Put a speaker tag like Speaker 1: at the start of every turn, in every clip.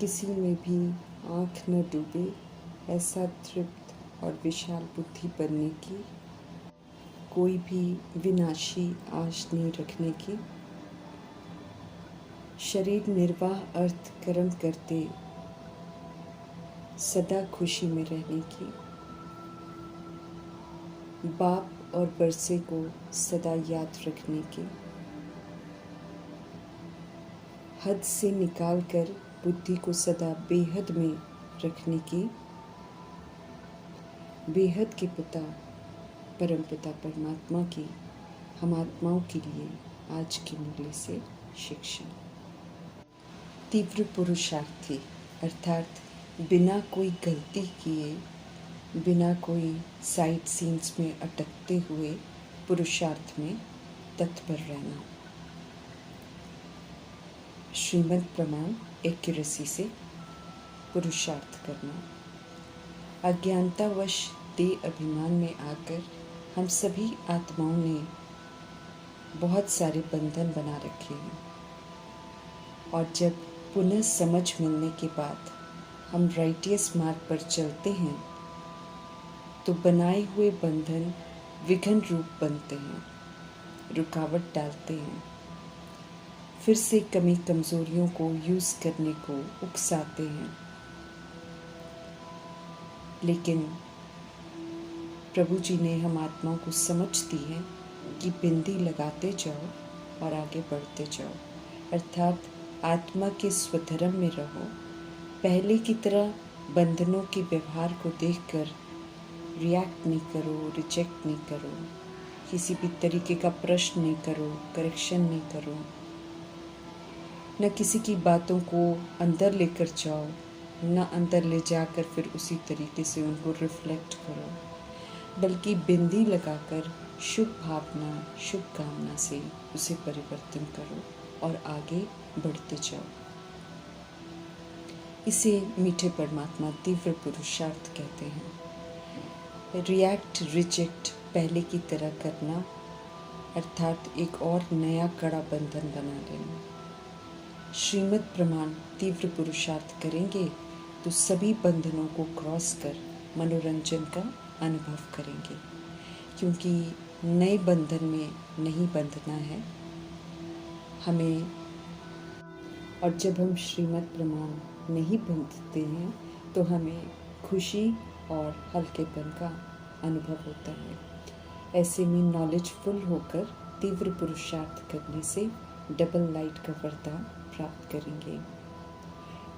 Speaker 1: किसी में भी आँख न डूबे, ऐसा तृप्त और विशाल बुद्धि बनने की, कोई भी विनाशी आश नहीं रखने की, शरीर निर्वाह अर्थ कर्म करते सदा खुशी में रहने की, बाप और बरसे को सदा याद रखने की, हद से निकाल कर बुद्धि को सदा बेहद में रखने की, बेहद के पिता परम पिता परमात्मा की हम आत्माओं के लिए आज की मुरली से शिक्षा। तीव्र पुरुषार्थी अर्थात बिना कोई गलती किए, बिना कोई साइड सीन्स में अटकते हुए पुरुषार्थ में तत्पर रहना। श्रीमद् प्रमाण एक्यूरेसी से पुरुषार्थ करना। अज्ञानतावश देह अभिमान में आकर हम सभी आत्माओं ने बहुत सारे बंधन बना रखे हैं, और जब पुनः समझ मिलने के बाद हम राइटियस मार्ग पर चलते हैं तो बनाए हुए बंधन विघन रूप बनते हैं, रुकावट डालते हैं, फिर से कमी कमजोरियों को यूज करने को उकसाते हैं। लेकिन प्रभु जी ने हम आत्माओं को समझ दी है कि बिंदी लगाते जाओ और आगे बढ़ते जाओ, अर्थात आत्मा के स्वधर्म में रहो। पहले की तरह बंधनों के व्यवहार को देखकर रिएक्ट नहीं करो, रिजेक्ट नहीं करो, किसी भी तरीके का प्रश्न नहीं करो, करेक्शन नहीं करो, न किसी की बातों को अंदर लेकर जाओ, न अंदर ले जाकर फिर उसी तरीके से उनको रिफ्लेक्ट करो, बल्कि बिंदी लगाकर शुभ भावना, शुभ कामना से उसे परिवर्तन करो और आगे बढ़ते जाओ। इसे मीठे परमात्मा तीव्र पुरुषार्थ कहते हैं। रिएक्ट, रिजेक्ट पहले की तरह करना, अर्थात एक और नया कड़ा बंधन बना लेना। श्रीमद् प्रमाण तीव्र पुरुषार्थ करेंगे तो सभी बंधनों को क्रॉस कर मनोरंजन का अनुभव करेंगे, क्योंकि नए बंधन में नहीं बंधना है हमें। और जब हम श्रीमद् प्रमाण नहीं बंधते हैं तो हमें खुशी और हल्केपन का अनुभव होता है। ऐसे में नॉलेजफुल होकर तीव्र पुरुषार्थ करने से डबल लाइट का वरदान प्राप्त करेंगे।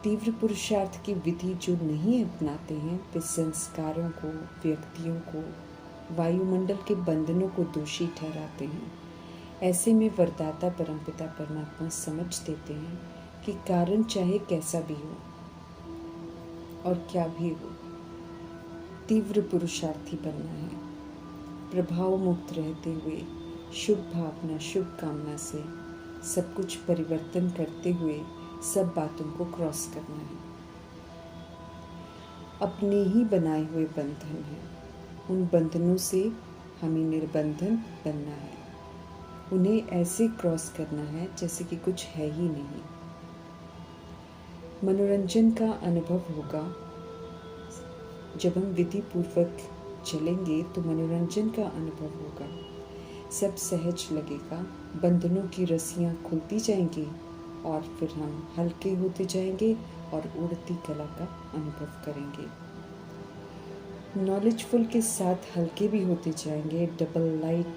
Speaker 1: तीव्र पुरुषार्थ की विधि जो नहीं अपनाते हैं वे संस्कारों को, व्यक्तियों को, वायुमंडल के बंधनों को दोषी ठहराते हैं। ऐसे में वरदाता परमपिता परमात्मा समझ देते हैं कि कारण चाहे कैसा भी हो और क्या भी हो, तीव्र पुरुषार्थी बनना है। प्रभाव मुक्त रहते हुए शुभ भावना, शुभ कामना से सब कुछ परिवर्तन करते हुए सब बातों को क्रॉस करना है। अपने ही बनाए हुए बंधन हैं, उन बंधनों से हमें निर्बंधन बनना है। उन्हें ऐसे क्रॉस करना है जैसे कि कुछ है ही नहीं। मनोरंजन का अनुभव होगा जब हम विधि पूर्वक चलेंगे, तो मनोरंजन का अनुभव होगा, सब सहज लगेगा, बंधनों की रस्सियाँ खुलती जाएंगी और फिर हम हल्के होते जाएंगे और उड़ती कला का अनुभव करेंगे। नॉलेजफुल के साथ हल्के भी होते जाएंगे, डबल लाइट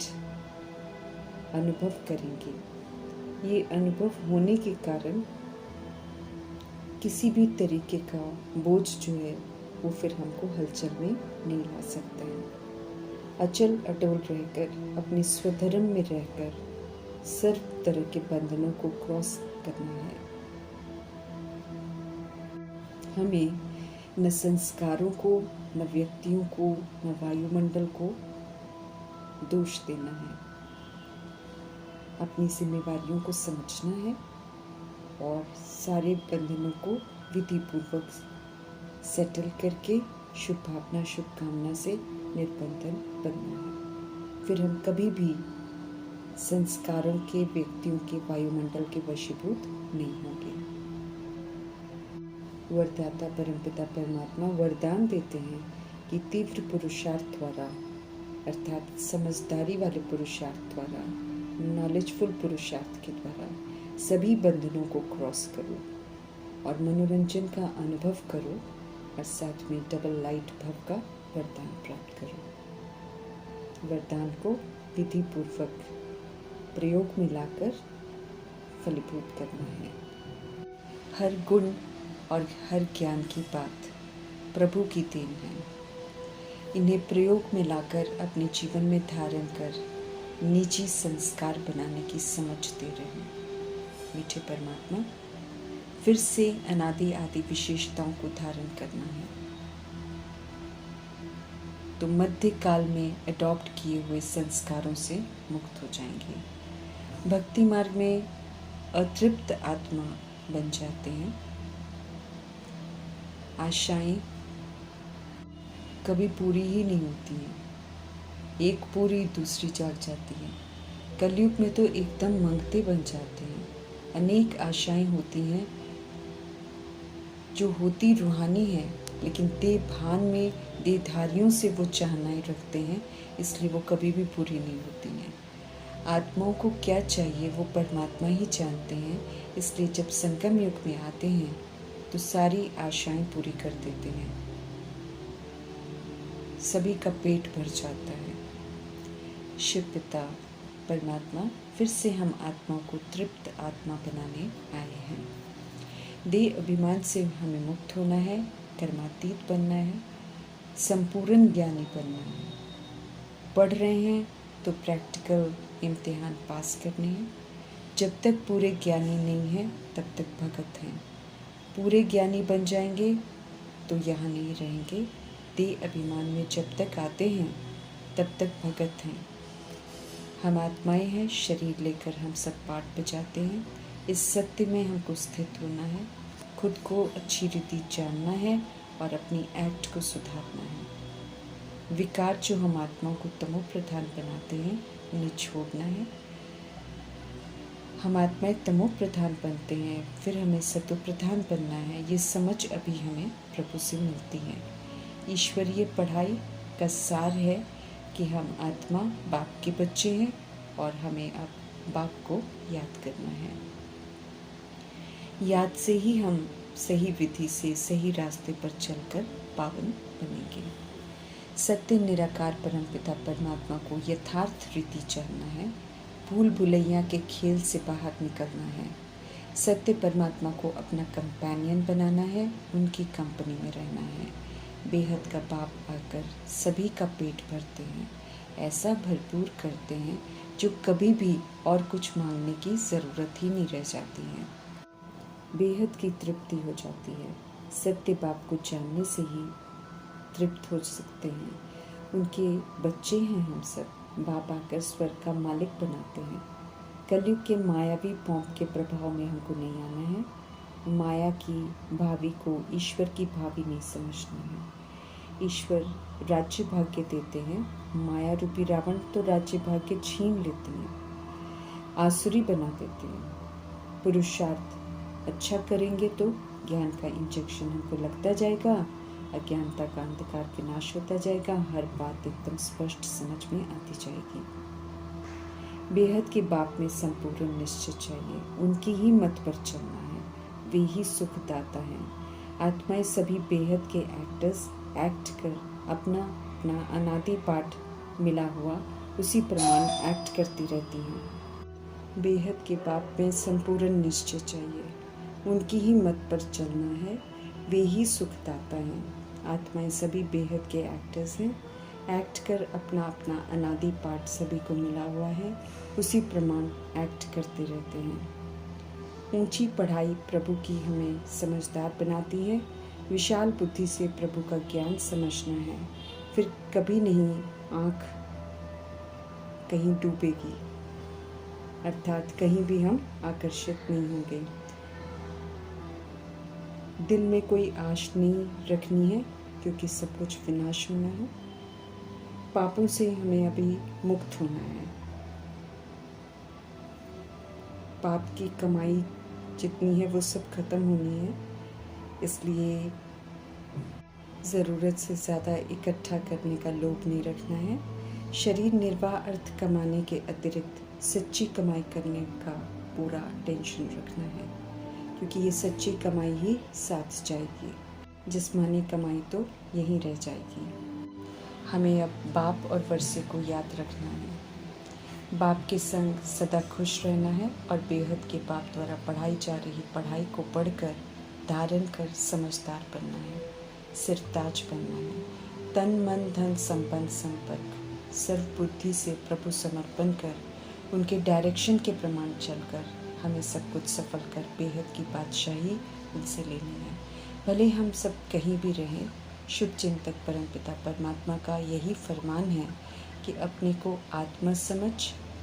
Speaker 1: अनुभव करेंगे। ये अनुभव होने के कारण किसी भी तरीके का बोझ जो है वो फिर हमको हलचल में नहीं ला सकता है। अचल अटोल रहकर, अपने स्वधर्म में रहकर सर्व तरह के बंधनों को क्रॉस करना है। हमें न संस्कारों को, न व्यक्तियों को, न वायुमंडल को दोष देना है। अपनी जिम्मेवारियों को समझना है और सारे बंधनों को विधि पूर्वक सेटल करके शुभ भावना, शुभ कामना से निर्बंधन बनना है। फिर हम कभी भी संस्कारों के, व्यक्तियों के, वायुमंडल के वशीभूत नहीं होंगे। वरदाता परमपिता परमात्मा वरदान देते हैं कि तीव्र पुरुषार्थ द्वारा, अर्थात समझदारी वाले पुरुषार्थ द्वारा, नॉलेजफुल पुरुषार्थ के द्वारा सभी बंधनों को क्रॉस करो और मनोरंजन का अनुभव करो और साथ में डबल लाइट भव का वरदान प्राप्त करो। वरदान को विधि पूर्वक प्रयोग में लाकर फलीभूत करना है। हर गुण और हर ज्ञान की बात प्रभु की देन है। इन्हें प्रयोग में लाकर अपने जीवन में धारण कर निजी संस्कार बनाने की समझ दे रहे हैं। मीठे परमात्मा, फिर से अनादि आदि विशेषताओं को धारण करना है तो मध्य काल में अडॉप्ट किए हुए संस्कारों से मुक्त हो जाएंगे। भक्ति मार्ग में अतृप्त आत्मा बन जाते हैं। आशाएं कभी पूरी ही नहीं होती हैं, एक पूरी दूसरी जाग जाती है। कलयुग में तो एकदम मंगते बन जाते हैं। अनेक आशाएं होती हैं जो होती रूहानी है, लेकिन देह भान में देहधारियों से वो चाहनाएं रखते हैं, इसलिए वो कभी भी पूरी नहीं होती हैं। आत्माओं को क्या चाहिए वो परमात्मा ही जानते हैं, इसलिए जब संगम युग में आते हैं तो सारी आशाएं पूरी कर देते हैं। सभी का पेट भर जाता है। शिव पिता परमात्मा, फिर से हम आत्मा को तृप्त आत्मा बनाने आए हैं। देह अभिमान से हमें मुक्त होना है, कर्मातीत बनना है, संपूर्ण ज्ञानी बनना है। पढ़ रहे हैं तो प्रैक्टिकल इम्तिहान पास करने हैं। जब तक पूरे ज्ञानी नहीं हैं तब तक भगत हैं। पूरे ज्ञानी बन जाएंगे तो यहाँ नहीं रहेंगे। देह अभिमान में जब तक आते हैं तब तक भगत हैं। हम आत्माएं हैं, शरीर लेकर हम सब पाठ बजाते हैं। इस सत्य में हमको स्थित होना है, खुद को अच्छी रीति जानना है और अपनी एक्ट को सुधारना है। विकार जो हम आत्माओं को तमो प्रधान बनाते हैं उन्हें छोड़ना है। हम आत्माएं तमो प्रधान बनते हैं, फिर हमें सतो प्रधान बनना है। ये समझ अभी हमें प्रभु से मिलती है। ईश्वरीय पढ़ाई का सार है कि हम आत्मा बाप के बच्चे हैं और हमें अब बाप को याद करना है। याद से ही हम सही विधि से सही रास्ते पर चलकर पावन बनेंगे। सत्य निराकार परमपिता परमात्मा को यथार्थ रीति जानना है। भूल भुलैया के खेल से बाहर निकलना है। सत्य परमात्मा को अपना कंपेनियन बनाना है, उनकी कंपनी में रहना है। बेहद का बाप आकर सभी का पेट भरते हैं, ऐसा भरपूर करते हैं जो कभी भी और कुछ मांगने की ज़रूरत ही नहीं रह जाती है। बेहद की तृप्ति हो जाती है। सत्य बाप को जानने से ही तृप्त हो सकते हैं। उनके बच्चे हैं हम सब। बाप आकर स्वर्ग का मालिक बनाते हैं। कलयुग के मायावी पौंप के प्रभाव में हमको नहीं आना है। माया की भावी को ईश्वर की भावी नहीं समझना है। ईश्वर राज्य भाग्य देते हैं, माया रूपी रावण तो राज्य भाग्य छीन लेते हैं, आसुरी बना देते हैं। पुरुषार्थ अच्छा करेंगे तो ज्ञान का इंजेक्शन हमको लगता जाएगा, अज्ञानता का अंधकार विनाश होता जाएगा, हर बात एकदम स्पष्ट समझ में आती जाएगी। बेहद के बाप में संपूर्ण निश्चय चाहिए, उनकी ही मत पर चलना है, वे ही सुखदाता हैं। आत्माएं सभी बेहद के एक्टर्स एक्ट कर अपना अपना अनादि पाठ मिला हुआ उसी प्रमाण एक्ट करती रहती हैं। बेहद के बाप में संपूर्ण निश्चय चाहिए, उनकी ही मत पर चलना है, वे ही सुखदाता हैं। आत्माएं सभी बेहद के एक्टर्स हैं, एक्ट कर अपना अपना अनादि पाठ सभी को मिला हुआ है, उसी प्रमाण एक्ट करते रहते हैं। ऊंची पढ़ाई प्रभु की हमें समझदार बनाती है। विशाल बुद्धि से प्रभु का ज्ञान समझना है, फिर कभी नहीं आँख कहीं डूबेगी, अर्थात कहीं भी हम आकर्षित नहीं होंगे। दिल में कोई आश नहीं रखनी है, क्योंकि सब कुछ विनाश होना है। पापों से हमें अभी मुक्त होना है। पाप की कमाई जितनी है वो सब खत्म होनी है। इसलिए ज़रूरत से ज़्यादा इकट्ठा करने का लोभ नहीं रखना है। शरीर निर्वाह अर्थ कमाने के अतिरिक्त सच्ची कमाई करने का पूरा टेंशन रखना है, क्योंकि ये सच्ची कमाई ही साथ जाएगी, जिस्मानी कमाई तो यहीं रह जाएगी। हमें अब बाप और वर्षे को याद रखना है। बाप के संग सदा खुश रहना है और बेहद के बाप द्वारा पढ़ाई जा रही पढ़ाई को पढ़कर धारण कर समझदार बनना है, सिरताज बनना है। तन मन धन संपन्न संपर्क सर्व बुद्धि से प्रभु समर्पण कर उनके डायरेक्शन के प्रमाण चलकर हमें सब कुछ सफल कर बेहद की बादशाही उनसे लेनी है। भले हम सब कहीं भी रहें, शुभ चिंतक परमपिता परमात्मा का यही फरमान है कि अपने को आत्मा समझ,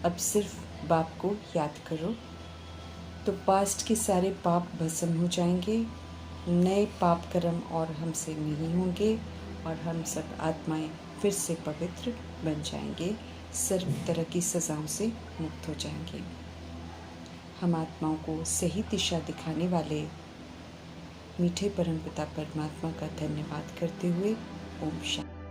Speaker 1: अब सिर्फ बाप को याद करो, तो पास्ट के सारे पाप भस्म हो जाएंगे, नए पाप कर्म और हमसे नहीं होंगे और हम सब आत्माएं फिर से पवित्र बन जाएंगे, सर्व तरह की सजाओं से मुक्त हो जाएंगे। हम आत्माओं को सही दिशा दिखाने वाले मीठे परमपिता परमात्मा का धन्यवाद करते हुए ओम शांति।